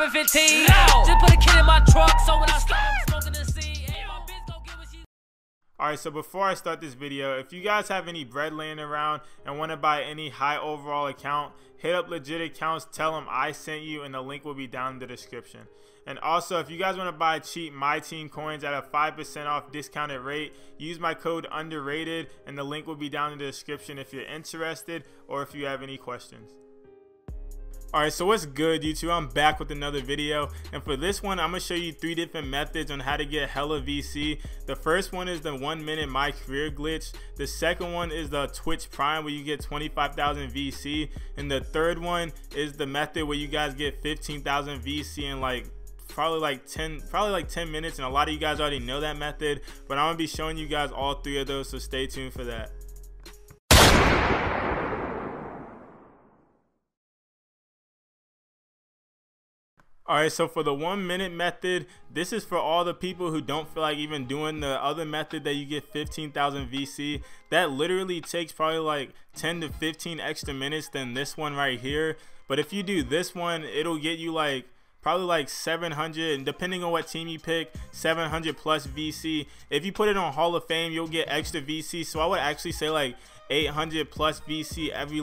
dropping 15. Just put a kid in my truck, so when I stop, I'm smoking the seed. Hey, my bitch gon' get what she. Alright, so before I start this video, if you guys have any bread laying around and want to buy any high overall account, hit up legit accounts, tell them I sent you, and the link will be down in the description. And also, if you guys want to buy cheap My Team coins at a 5% off discounted rate, use my code underrated, and the link will be down in the description if you're interested or if you have any questions. Alright, so what's good, YouTube? I'm back with another video, and for this one I'm going to show you 3 different methods on how to get hella VC. The first one is the 1 minute my career glitch. The second one is the Twitch Prime where you get 25,000 VC, and the third one is the method where you guys get 15,000 VC in probably like 10 minutes, and a lot of you guys already know that method, but I'm going to be showing you guys all 3 of those, so stay tuned for that. Alright, so for the 1 minute method, this is for all the people who don't feel like even doing the other method that you get 15,000 VC. That literally takes probably like 10 to 15 extra minutes than this one right here. But if you do this one, it'll get you like probably like 700, and depending on what team you pick, 700 plus VC. If you put it on Hall of Fame, you'll get extra VC. So I would actually say like 800 plus VC every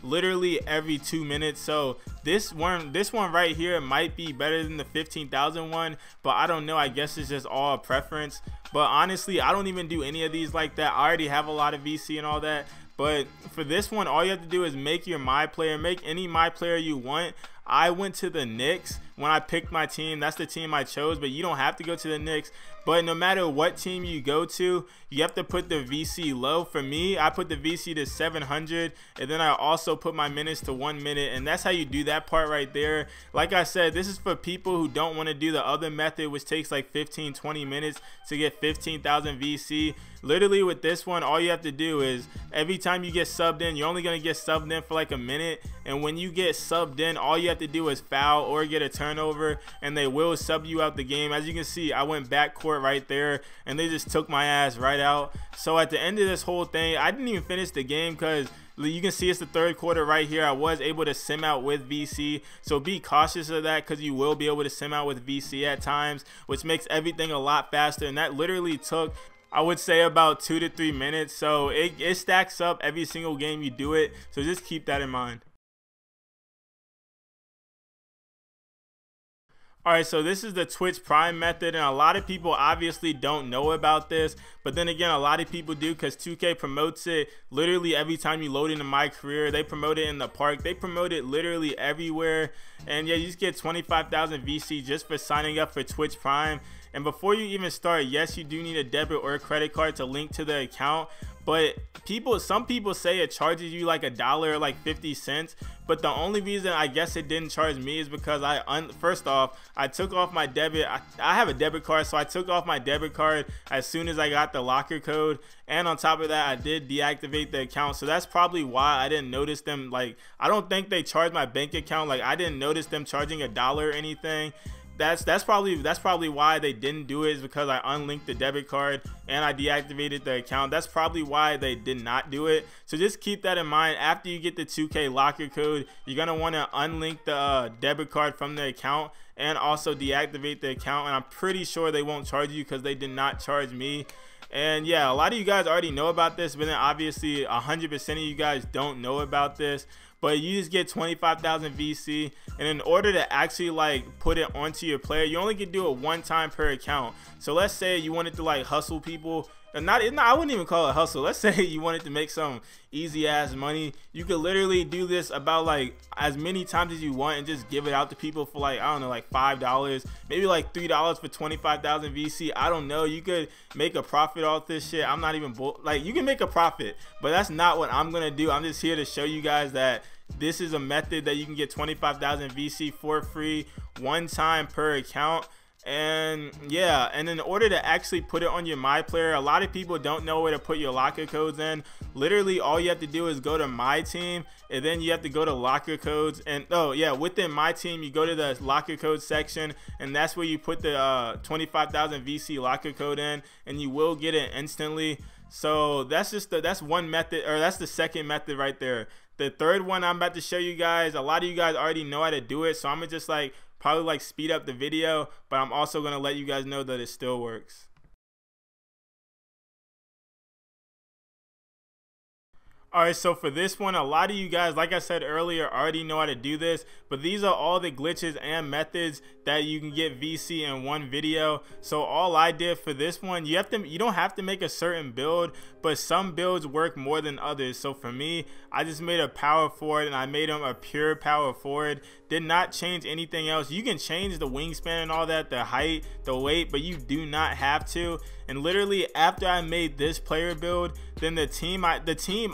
literally every 2 minutes. So this one right here might be better than the 15,000 one, but I don't know. I guess it's just all a preference. But honestly, I don't even do any of these like that. I already have a lot of VC and all that. But for this one, all you have to do is make your my player, make any my player you want. I went to the Knicks when I picked my team. That's the team I chose, but you don't have to go to the Knicks. But no matter what team you go to, you have to put the VC low. For me, I put the VC to 700, and then I also put my minutes to 1 minute, and that's how you do that part right there. Like I said, this is for people who don't want to do the other method, which takes like 15-20 minutes to get 15,000 VC. Literally with this one, all you have to do is every time you get subbed in, you're only going to get subbed in for like a minute, and when you get subbed in, all you have to do is foul or get a turnover, and they will sub you out the game. As you can see, I went backcourt right there, and they just took my ass right out. So at the end of this whole thing, I didn't even finish the game because you can see it's the third quarter right here. I was able to sim out with VC, so be cautious of that because you will be able to sim out with VC at times, which makes everything a lot faster. And that literally took, I would say, about 2 to 3 minutes. So it stacks up every single game you do it, so just keep that in mind. Alright, so this is the Twitch Prime method, and a lot of people obviously don't know about this, but then again, a lot of people do because 2K promotes it literally every time you load into My Career. They promote it in the park, they promote it literally everywhere, and yeah, you just get 25,000 VC just for signing up for Twitch Prime. And before you even start, yes, you do need a debit or a credit card to link to the account, but some people say it charges you like $1 or like 50 cents. But the only reason I guess it didn't charge me is because first off, I took off my debit. I have a debit card, so I took off my debit card as soon as I got the locker code. And on top of that, I did deactivate the account. So that's probably why I didn't notice them. Like, I don't think they charged my bank account. Like, I didn't notice them charging $1 or anything. That's probably why they didn't do it, is because I unlinked the debit card and I deactivated the account. That's probably why they did not do it. So just keep that in mind. After you get the 2K locker code, you're gonna want to unlink the debit card from the account and also deactivate the account. And I'm pretty sure they won't charge you because they did not charge me. And yeah, a lot of you guys already know about this, but then obviously 100% of you guys don't know about this. But you just get 25,000 VC, and in order to actually like put it onto your player, you only can do it 1 time per account. So let's say you wanted to like hustle people, and I wouldn't even call it hustle. Let's say you wanted to make some easy ass money. You could literally do this about like as many times as you want and just give it out to people for like, I don't know, like $5, maybe like $3 for 25,000 VC. I don't know. You could make a profit off this shit. I'm not even like, you can make a profit, but that's not what I'm gonna do. I'm just here to show you guys that this is a method that you can get 25,000 VC for free 1 time per account. And yeah, and in order to actually put it on your My Player, a lot of people don't know where to put your locker codes in. Literally all you have to do is go to My Team, and then you have to go to locker codes. And oh yeah, within My Team you go to the locker code section, and that's where you put the 25,000 VC locker code in, and you will get it instantly. So that's just that's one method, or that's the second method right there. The third one I'm about to show you guys, a lot of you guys already know how to do it, so I'm gonna just like probably like speed up the video, but I'm also going to let you guys know that it still works. Alright, so for this one, a lot of you guys, like I said earlier, already know how to do this, but these are all the glitches and methods that you can get VC in one video. So all I did for this one, you don't have to make a certain build, but some builds work more than others. So for me, I just made a power forward and I made him a pure power forward. Did not change anything else. You can change the wingspan and all that, the height, the weight, but you do not have to. And literally after I made this player build, then the team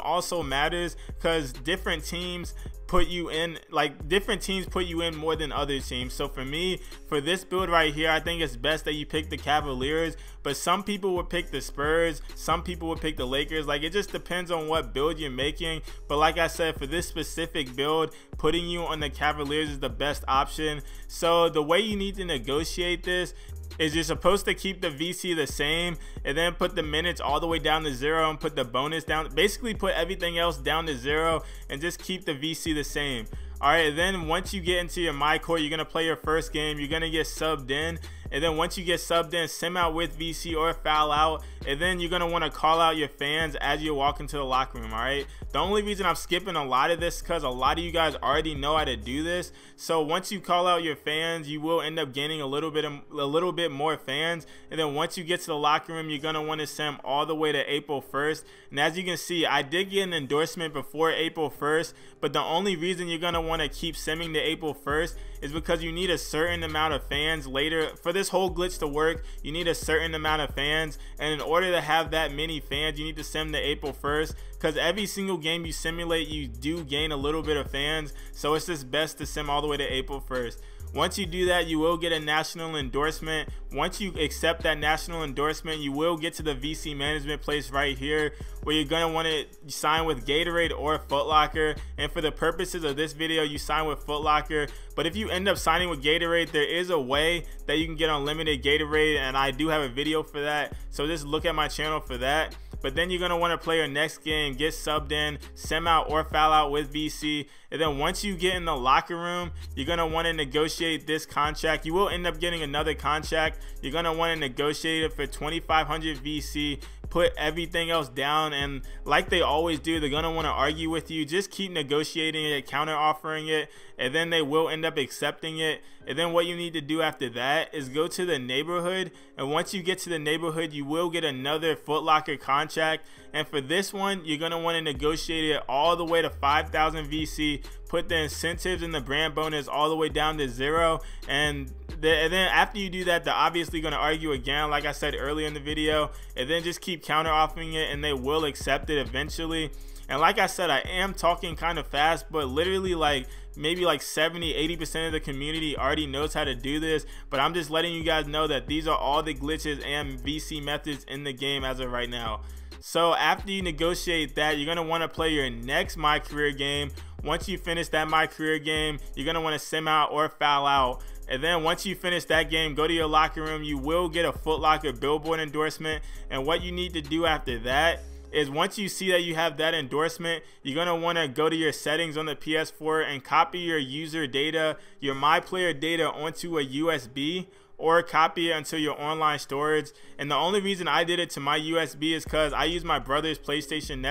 also matters, because different teams put you in, like different teams put you in more than other teams. So for me, for this build right here, I think it's best that you pick the Cavaliers, but some people would pick the Spurs, some people would pick the Lakers. Like, it just depends on what build you're making. But like I said, for this specific build, putting you on the Cavaliers is the best option. So the way you need to negotiate this is you're supposed to keep the VC the same and then put the minutes all the way down to 0 and put the bonus down, basically put everything else down to 0 and just keep the VC the same. Alright, then once you get into your my court, you're gonna play your first game, you're gonna get subbed in, and then once you get subbed in, sim out with VC or foul out, and then you're gonna want to call out your fans as you walk into the locker room. Alright, the only reason I'm skipping a lot of this is because a lot of you guys already know how to do this. So once you call out your fans, you will end up gaining a little bit more fans, and then once you get to the locker room, you're gonna want to sim all the way to April 1st. And as you can see, I did get an endorsement before April 1st, but the only reason you're gonna want to keep simming to April 1st is because you need a certain amount of fans later. For this whole glitch to work, you need a certain amount of fans, and in order to have that many fans, you need to sim to April 1st, because every single game you simulate, you do gain a little bit of fans. So it's just best to sim all the way to April 1st. Once you do that, you will get a national endorsement. Once you accept that national endorsement, you will get to the VC management place right here, where you're going to want to sign with Gatorade or Foot Locker. And for the purposes of this video, you sign with Foot Locker. But if you end up signing with Gatorade, there is a way that you can get unlimited Gatorade, and I do have a video for that. So just look at my channel for that. But then you're going to want to play your next game, get subbed in, sim out or foul out with VC. And then once you get in the locker room, you're going to want to negotiate this contract. You will end up getting another contract. You're going to want to negotiate it for 2,500 VC. Put everything else down, and like they always do, they're going to want to argue with you. Just keep negotiating it, counter offering it, and then they will end up accepting it. And then what you need to do after that is go to the neighborhood, and once you get to the neighborhood, you will get another Foot Locker contract. And for this one, you're going to want to negotiate it all the way to 5,000 VC, put the incentives and the brand bonus all the way down to 0, and then after you do that, they're obviously going to argue again, like I said earlier in the video, and then just keep counter offering it, and they will accept it eventually. And like I said, I am talking kind of fast, but literally like maybe like 70-80% of the community already knows how to do this. But I'm just letting you guys know that these are all the glitches and VC methods in the game as of right now. So after you negotiate that, you're going to want to play your next My Career game. Once you finish that My Career game, you're going to want to sim out or foul out. And then once you finish that game, go to your locker room. You will get a Foot Locker billboard endorsement. And what you need to do after that is, once you see that you have that endorsement, you're going to want to go to your settings on the PS4 and copy your user data, your My Player data, onto a USB, or copy it into your online storage. And the only reason I did it to my USB is because I use my brother's PlayStation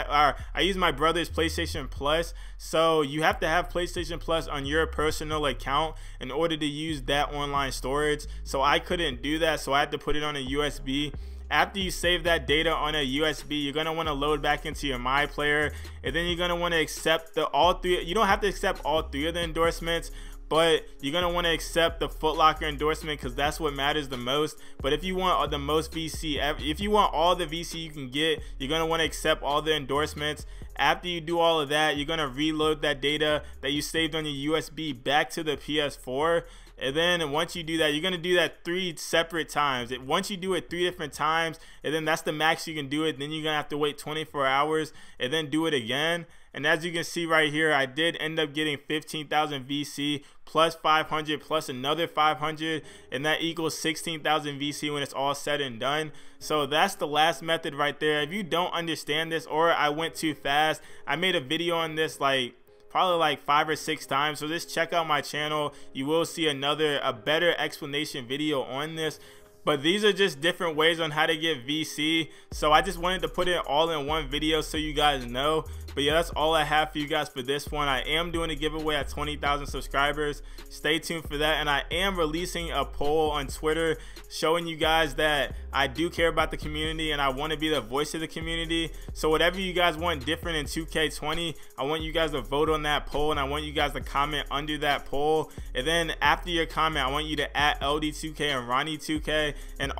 Plus. So you have to have PlayStation Plus on your personal account in order to use that online storage. So I couldn't do that, so I had to put it on a USB. After you save that data on a USB, you're going to want to load back into your My Player, and then you're going to want to accept all three. You don't have to accept all 3 of the endorsements, but you're going to want to accept the Foot Locker endorsement, because that's what matters the most. But if you want the most VC, if you want all the VC you can get, you're going to want to accept all the endorsements. After you do all of that, you're going to reload that data that you saved on your USB back to the PS4. And then once you do that, you're going to do that 3 separate times. Once you do it 3 different times, and then that's the max you can do it, then you're going to have to wait 24 hours and then do it again. And as you can see right here, I did end up getting 15,000 VC plus 500 plus another 500, and that equals 16,000 VC when it's all said and done. So that's the last method right there. If you don't understand this, or I went too fast, I made a video on this like probably like 5 or 6 times. So just check out my channel. You will see a better explanation video on this. But these are just different ways on how to get VC. So I just wanted to put it all in one video so you guys know. But yeah, that's all I have for you guys for this one. I am doing a giveaway at 20,000 subscribers. Stay tuned for that. And I am releasing a poll on Twitter showing you guys that I do care about the community and I want to be the voice of the community. So whatever you guys want different in 2K20, I want you guys to vote on that poll, and I want you guys to comment under that poll. And then after your comment, I want you to add LD2K and Ronnie2K and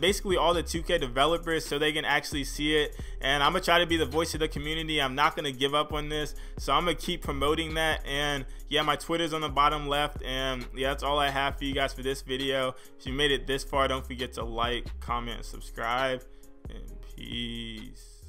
basically all the 2K developers so they can actually see it. And I'm gonna try to be the voice of the community. I'm not gonna give up on this, so I'm gonna keep promoting that. And yeah, my Twitter's on the bottom left. And yeah, that's all I have for you guys for this video. If you made it this far, don't forget to like, comment, and subscribe, and peace.